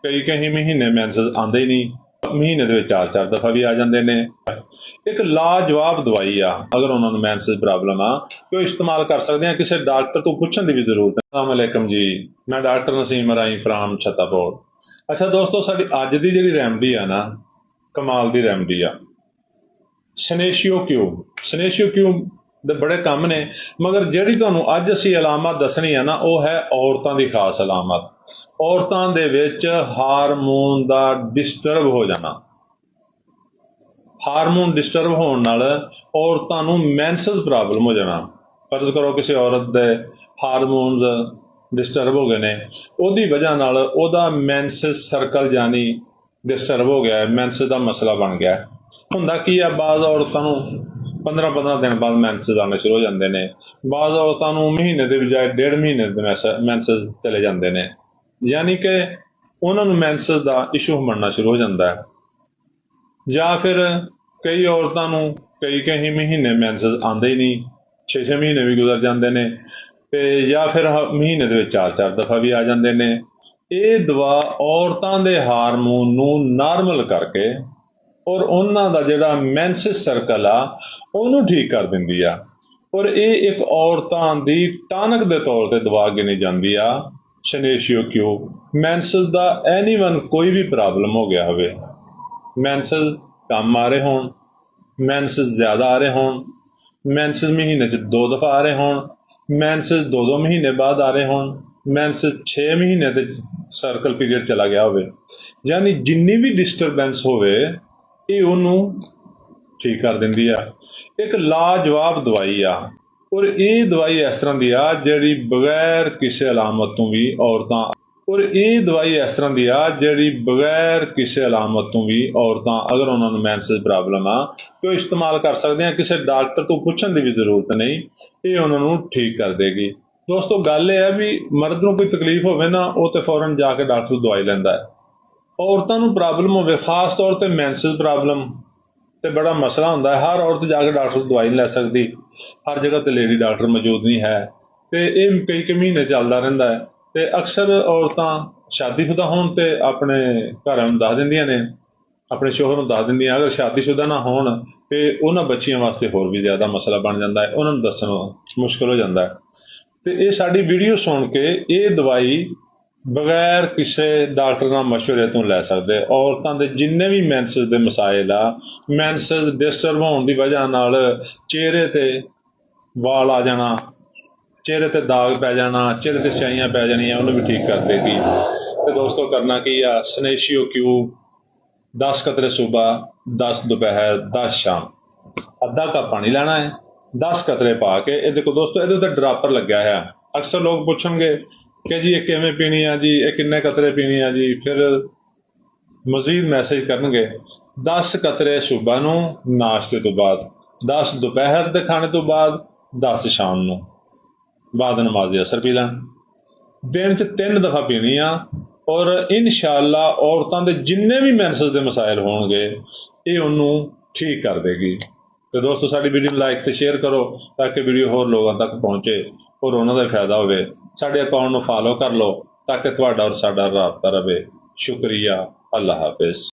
कई कई महीने मैंसेस आंदे ही नहीं, महीने ਦੇ ਵਿੱਚ ਚਾਰ ਚਾਰ ਦਫਾ ਵੀ ਆ ਜਾਂਦੇ ਨੇ। ਇੱਕ ਲਾਜਵਾਬ ਦਵਾਈ ਆ, ਅਗਰ ਉਹਨਾਂ ਨੂੰ ਮੈਂਸਸ ਪ੍ਰੋਬਲਮ ਆ ਤੇ ਉਹ ਇਸਤੇਮਾਲ ਕਰ ਸਕਦੇ ਆ, ਕਿਸੇ ਡਾਕਟਰ ਤੋਂ ਪੁੱਛਣ ਦੀ ਵੀ ਜ਼ਰੂਰਤ ਹੈ। अस्सलाम वालेकुम जी, मैं डॉक्टर नसीम राई फ्राम छत्तापुर। अच्छा दोस्तों, साडी अज दी जिहड़ी रैमडी आ ना, कमाल दी रैमडी आ, सनेशियो क्यूब। सनेशियो क्यूब ਦੇ बड़े ਕੰਮ ने, मगर ਜਿਹੜੀ ਤੁਹਾਨੂੰ ਅੱਜ ਅਸੀਂ ਅਲਾਮਤ ਦੱਸਣੀ ਆ ਨਾ, ਉਹ ਹੈ ਔਰਤਾਂ ਦੀ ਖਾਸ ਅਲਾਮਤ। ਔਰਤਾਂ ਦੇ ਵਿੱਚ ਹਾਰਮੋਨ ਦਾ ਡਿਸਟਰਬ ਹੋ ਜਾਣਾ। ਹਾਰਮੋਨ ਡਿਸਟਰਬ ਹੋਣ ਨਾਲ ਔਰਤਾਂ ਨੂੰ ਮੈਂਸਸ ਪ੍ਰੋਬਲਮ ਹੋ ਜਾਣਾ। ਫਰਜ਼ ਕਰੋ ਕਿਸੇ ਔਰਤ ਦੇ ਹਾਰਮੋਨਸ ਡਿਸਟਰਬ ਹੋ ਗਏ ਨੇ, ਉਹਦੀ ਵਜ੍ਹਾ ਨਾਲ ਉਹਦਾ ਮੈਂਸਸ ਸਰਕਲ ਜਾਨੀ ਡਿਸਟਰਬ ਹੋ ਗਿਆ, ਮੈਂਸਸ ਦਾ ਮਸਲਾ ਬਣ ਗਿਆ। ਹੁੰਦਾ ਕੀ ਆ, ਬਾਜ਼ ਔਰਤਾਂ ਨੂੰ 15-15 दिन बाद मैंसेस आने शुरू हो जाते हैं, बाद औरतों को महीने के बजाय 1.5 महीने मैंसेस चले जाते हैं, यानी कि उन्होंने मैंसेस का इशू बनना शुरू हो जाता है। या फिर कई औरतों को कई महीने मैंसेस आते ही नहीं, 6-6 महीने भी गुजर जाते हैं, तो या फिर महीने के चार चार दफा भी आ जाते हैं। ये दवा औरतों के हारमोन को नॉर्मल करके और उन्हों का जोड़ा मैंसस सर्कल आ उन्होंने ठीक कर दिंदी आ, और ये एक औरतों की टानक के तौर पर दवा गिनी जाती आ। सनेशियो क्यूब मैंसस का एनीवन कोई भी प्रॉब्लम हो गया हो, मैंसस कम आ रहे होन, मैंसस ज़्यादा आ रहे होन, मैंसस महीने 2 दफा आ रहे होन, मैंसस 2-2 महीने बाद आ रहे होन, मैंसस 6 महीने के सर्कल पीरियड चला गया हो, यानी जिन्नी भी डिस्टरबेंस होवे ये उन्होंने ठीक कर दिंदी आ। एक लाजवाब दवाई आ, और ये दवाई इस तरह की आ जिहड़ी बगैर किसी अलामत तो भी औरतां, और ये दवाई इस तरह की आ जिहड़ी बगैर किसी अलामत तो भी औरतां अगर उन्होंने मैंसस प्रॉब्लम आ तो इस्तेमाल कर सकते हैं, किसी डॉक्टर तो पूछण की भी जरूरत नहीं, ये उन्होंने ठीक कर देगी। दोस्तों गल यह है भी मर्द को कोई तकलीफ होवे ना, वो तो फौरन जाके डॉक्टर तो दवाई लैंदा है। औरतों को प्रॉब्लम हो, खास तौर पर मैंसस प्रॉब्लम तो बड़ा मसला होंदा है। हर औरत जाके डॉक्टर तो दवाई नहीं लै सकती, हर जगह तो लेडी डॉक्टर मौजूद नहीं है, तो ये कई महीने चलता रहिंदा है। तो अक्सर औरतां शादीशुदा होण ते अपने घरां नूं दस दिंदियां ने, अपने शोहर नूं दस दिंदियां। अगर शादीशुदा ना होण तो उन्हां बच्चियां वास्ते होर भी ज़्यादा मसला बन जाता है, उन्हां नूं दस्सणा मुश्किल हो जाता है। तो ये साडी वीडियो सुन के ये दवाई बगैर किसी डॉक्टर ना मशवरे तो लै सकते। औरतों के जिन्ने भी मैंसस के मसाइल आ, मैंसस डिस्टर्ब होने की वजह नाल चेहरे ते वाल आ जाना, चेहरे ते दाग पै जाना, चेहरे ते स्याइयां पै जानियां, उन्हें भी ठीक कर देगी। तो दोस्तों करना की आ, सनेशियो क्यूब 10 कतरे सुबह, 10 दोपहर, 10 शाम, अद्धा कप पानी लेना है, 10 कतरे पा के। ये देखो दोस्तों, ये ड्रापर लग्या है। अक्सर लोग पूछेंगे कि जी ये किवें पीनी है जी, ये किन्ने कतरे पीनी है जी, फिर मजीद मैसेज करनगे। 10 कतरे सुबह नूं नाश्ते तो बाद, 10 दोपहर के खाने तो बाद, 10 शाम नूं बाद नमाज असर पी लैन। दिन च 3 दफा पीनी आ, और इंशाअल्लाह औरतों के जिन्ने भी मैंसस के मसाइल होणगे ये उन्होंने ठीक कर देगी। तो दोस्तों साडी वीडियो लाइक तो शेयर करो ताकि वीडियो होर लोगों तक पहुँचे और उन्होंने फायदा होवे। साडे अकाउंट में फॉलो कर लो ताकि तुहाडा और साडा राबता रहे। शुक्रिया, अल्लाह हाफिज।